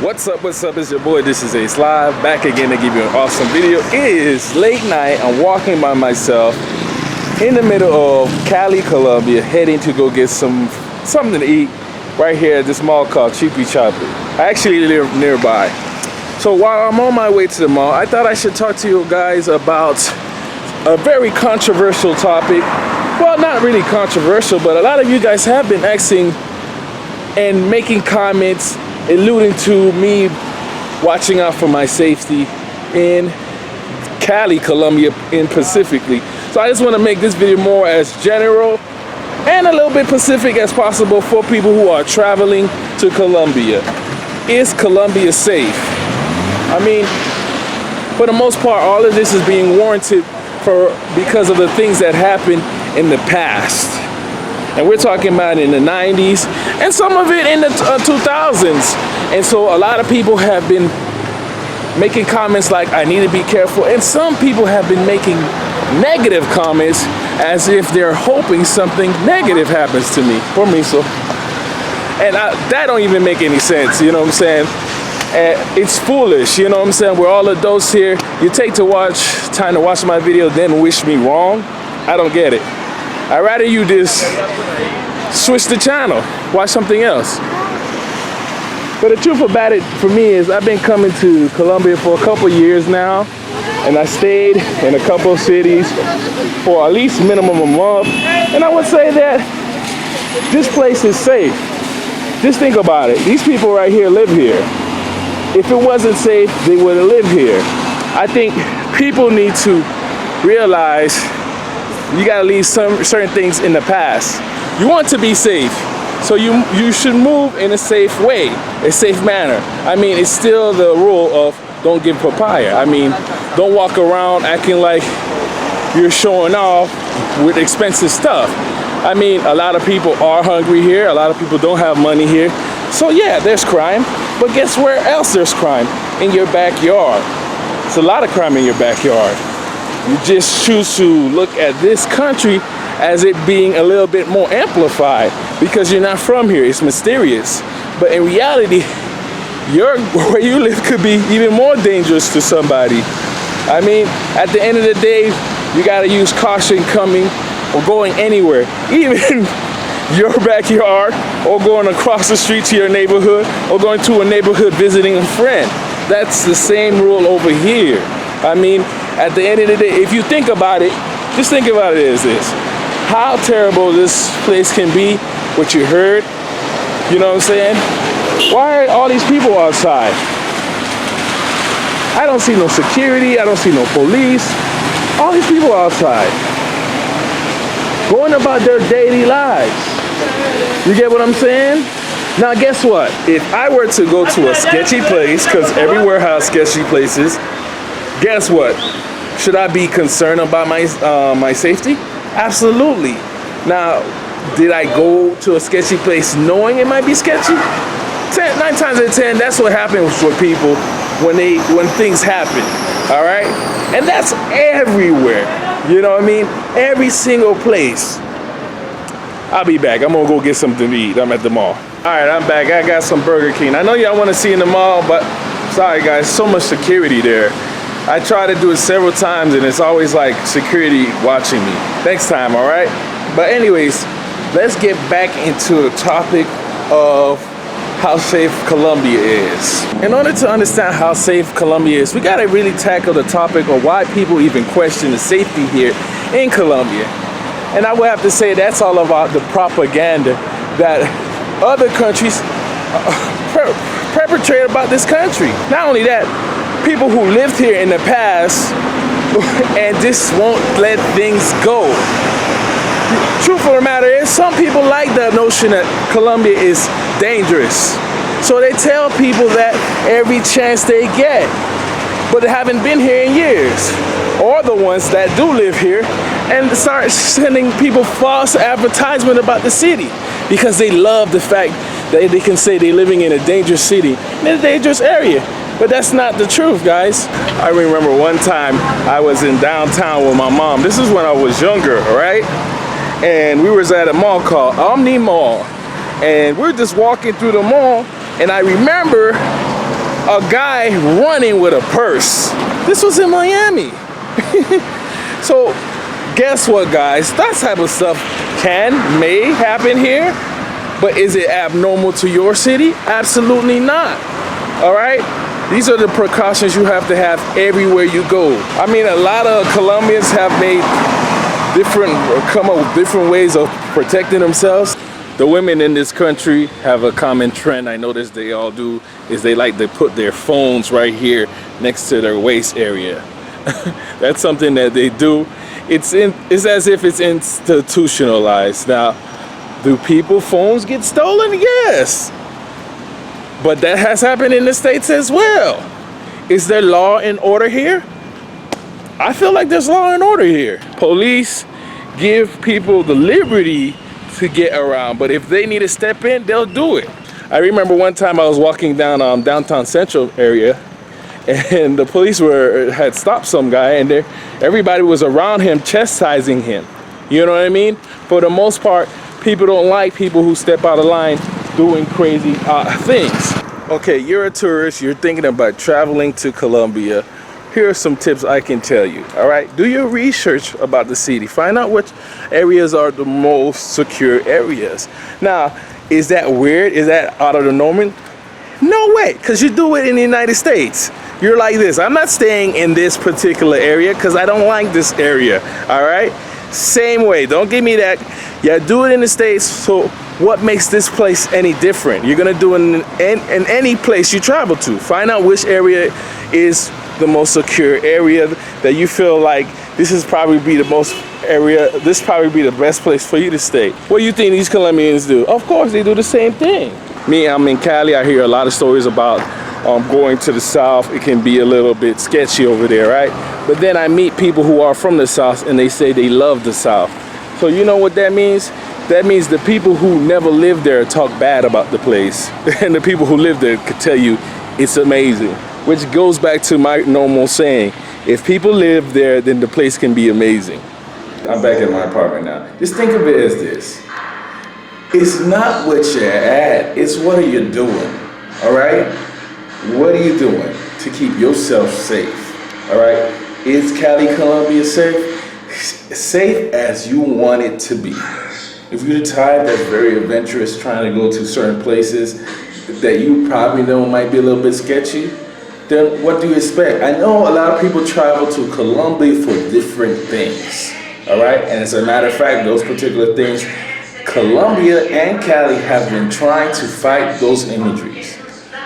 What's up, it's your boy, this is Ace Live, back again to give you an awesome video. It is late night, I'm walking by myself in the middle of Cali, Colombia, heading to go get something to eat right here at this mall called Chippy Choppy. I actually live nearby. So while I'm on my way to the mall, I thought I should talk to you guys about a very controversial topic. Well, not really controversial, but a lot of you guys have been asking and making comments alluding to me watching out for my safety in Cali, Colombia, in specifically. So I just want to make this video more as general and a little bit specific as possible for people who are traveling to Colombia. Is Colombia safe? I mean, for the most part, all of this is being warranted because of the things that happened in the past. And we're talking about in the 90s and some of it in the 2000s. And so a lot of people have been making comments like, I need to be careful. And some people have been making negative comments as if they're hoping something negative happens to me, for me. So, and that don't even make any sense, you know what I'm saying? It's foolish, you know what I'm saying? We're all adults here. You take time to watch my video, then wish me wrong. I don't get it. I'd rather you just switch the channel, watch something else. But the truth about it for me is I've been coming to Colombia for a couple years now, and I stayed in a couple of cities for at least minimum a month. And I would say that this place is safe. Just think about it. These people right here live here. If it wasn't safe, they wouldn't live here. I think people need to realize you gotta leave certain things in the past. You want to be safe, so you should move in a safe way, a safe manner. I mean, it's still the rule of don't give papaya. I mean, don't walk around acting like you're showing off with expensive stuff. I mean, a lot of people are hungry here. A lot of people don't have money here. So yeah, there's crime, but guess where else there's crime? In your backyard. It's a lot of crime in your backyard. You just choose to look at this country as it being a little bit more amplified because you're not from here. It's mysterious. But in reality, where you live could be even more dangerous to somebody. I mean, at the end of the day, you gotta use caution coming or going anywhere, even your backyard, or going across the street to your neighborhood, or going to a neighborhood visiting a friend. That's the same rule over here. I mean, at the end of the day, if you think about it, just think about it as this. How terrible this place can be, what you heard, you know what I'm saying? Why are all these people outside? I don't see no security, I don't see no police. All these people outside, going about their daily lives. You get what I'm saying? Now guess what? If I were to go to a sketchy place, because everywhere has sketchy places, guess what? Should I be concerned about my safety? Absolutely. Now, did I go to a sketchy place knowing it might be sketchy? 9 times out of 10, that's what happens with people when things happen. All right? And that's everywhere. You know what I mean? Every single place. I'll be back. I'm gonna go get something to eat. I'm at the mall. All right, I'm back. I got some Burger King. I know y'all want to see in the mall, but sorry guys, so much security there. I try to do it several times and it's always like security watching me. Next time, all right? But anyways, let's get back into the topic of how safe Colombia is. In order to understand how safe Colombia is, we gotta really tackle the topic of why people even question the safety here in Colombia. And I would have to say that's all about the propaganda that other countries perpetrate about this country. Not only that, people who lived here in the past and just won't let things go. Truth of the matter is, some people like the notion that Colombia is dangerous. So they tell people that every chance they get, but they haven't been here in years. Or the ones that do live here and start sending people false advertisement about the city because they love the fact that they can say they're living in a dangerous city, in a dangerous area. But that's not the truth, guys. I remember one time I was in downtown with my mom. This is when I was younger, right? And we was at a mall called Omni Mall. And we're just walking through the mall, and I remember a guy running with a purse. This was in Miami. So guess what, guys? That type of stuff may happen here, but is it abnormal to your city? Absolutely not. All right? These are the precautions you have to have everywhere you go. I mean, a lot of Colombians have come up with different ways of protecting themselves. The women in this country have a common trend, I notice they all do, is they like to put their phones right here next to their waist area. That's something that they do. It's as if it's institutionalized. Now, do people's phones get stolen? Yes. But that has happened in the States as well. Is there law and order here? I feel like there's law and order here. Police give people the liberty to get around, but if they need to step in, they'll do it. I remember one time I was walking down downtown Central area, and the police had stopped some guy, and everybody was around him chastising him. You know what I mean? For the most part, people don't like people who step out of line doing crazy things. Okay, you're a tourist, you're thinking about traveling to Colombia. Here are some tips I can tell you. All right, do your research about the city. Find out which areas are the most secure areas. Now, is that weird? Is that out of the norm? No way, because you do it in the United States. You're like this. I'm not staying in this particular area because I don't like this area. All right, same way. Don't give me that. Yeah, do it in the States. So what makes this place any different? You're gonna do it in any place you travel to. Find out which area is the most secure area that you feel like this is probably be the best place for you to stay. What do you think these Colombians do? Of course, they do the same thing. Me, I'm in Cali. I hear a lot of stories about going to the South. It can be a little bit sketchy over there, right? But then I meet people who are from the South and they say they love the South. So you know what that means? That means the people who never lived there talk bad about the place. And the people who live there could tell you it's amazing. Which goes back to my normal saying, if people live there, then the place can be amazing. I'm back at my apartment now. Just think of it as this. It's not what you're at, it's what are you doing, all right? What are you doing to keep yourself safe, all right? Is Cali Colombia safe? Safe as you want it to be. If you're the type that's very adventurous, trying to go to certain places that you probably know might be a little bit sketchy, then what do you expect? I know a lot of people travel to Colombia for different things, all right? And as a matter of fact, those particular things, Colombia and Cali have been trying to fight those imageries.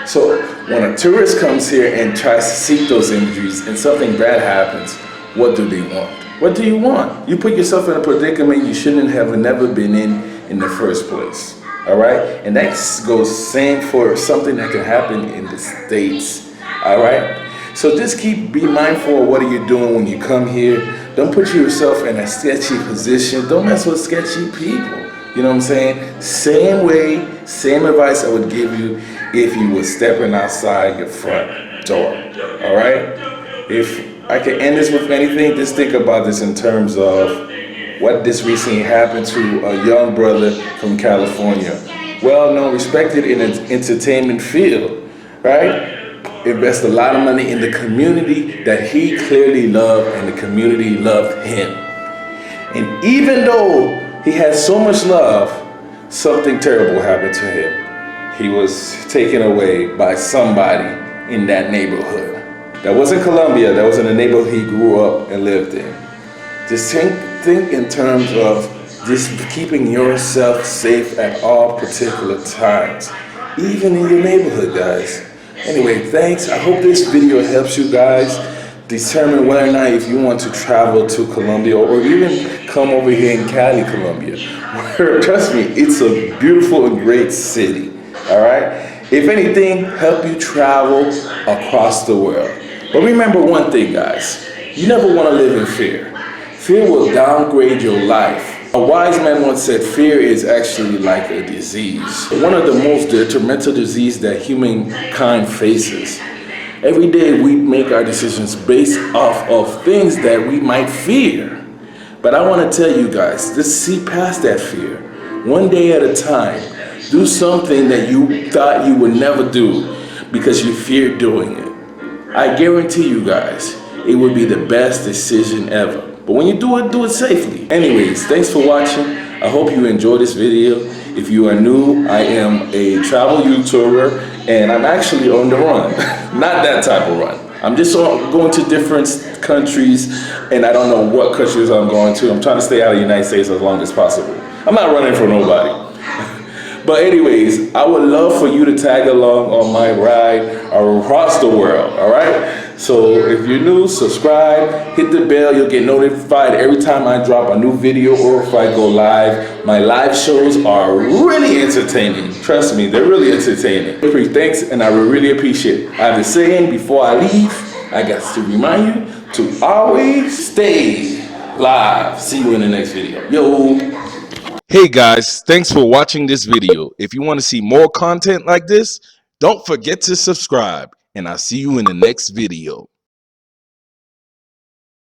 So when a tourist comes here and tries to seek those imageries and something bad happens, what do they want? What do you want? You put yourself in a predicament you shouldn't have never been in the first place, all right? And that goes same for something that can happen in the States. All right, so just be mindful of what are you doing when you come here. Don't put yourself in a sketchy position. Don't mess with sketchy people. You know what I'm saying? Same way, same advice I would give you if you were stepping outside your front door. All right. If I can end this with anything, just think about this in terms of what this recently happened to a young brother from California, well known, respected in the entertainment field, right? Invest a lot of money in the community that he clearly loved and the community loved him. And even though he had so much love, something terrible happened to him. He was taken away by somebody in that neighborhood. That wasn't Colombia, that was in the neighborhood he grew up and lived in. Just think in terms of just keeping yourself safe at all particular times, even in your neighborhood, guys. Anyway, thanks. I hope this video helps you guys determine whether or not if you want to travel to Colombia or even come over here in Cali, Colombia. Trust me, it's a beautiful and great city, all right? If anything, help you travel across the world. But remember one thing, guys. You never want to live in fear. Fear will downgrade your life. A wise man once said fear is actually like a disease. One of the most detrimental diseases that humankind faces. Every day we make our decisions based off of things that we might fear. But I want to tell you guys, just see past that fear. One day at a time. Do something that you thought you would never do. because you fear doing it. I guarantee you guys, it would be the best decision ever. But when you do it safely. Anyways, thanks for watching. I hope you enjoyed this video. If you are new, I am a travel YouTuber and I'm actually on the run. Not that type of run. I'm just going to different countries and I don't know what countries I'm going to. I'm trying to stay out of the United States as long as possible. I'm not running for nobody. But anyways, I would love for you to tag along on my ride across the world, all right? So if you're new, subscribe, hit the bell. You'll get notified every time I drop a new video or if I go live. My live shows are really entertaining. Trust me, they're really entertaining. Thanks, and I will really appreciate it. I have a saying before I leave. I got to remind you to always stay live. See you in the next video. Yo. Hey guys, thanks for watching this video. If you want to see more content like this, don't forget to subscribe, and I'll see you in the next video.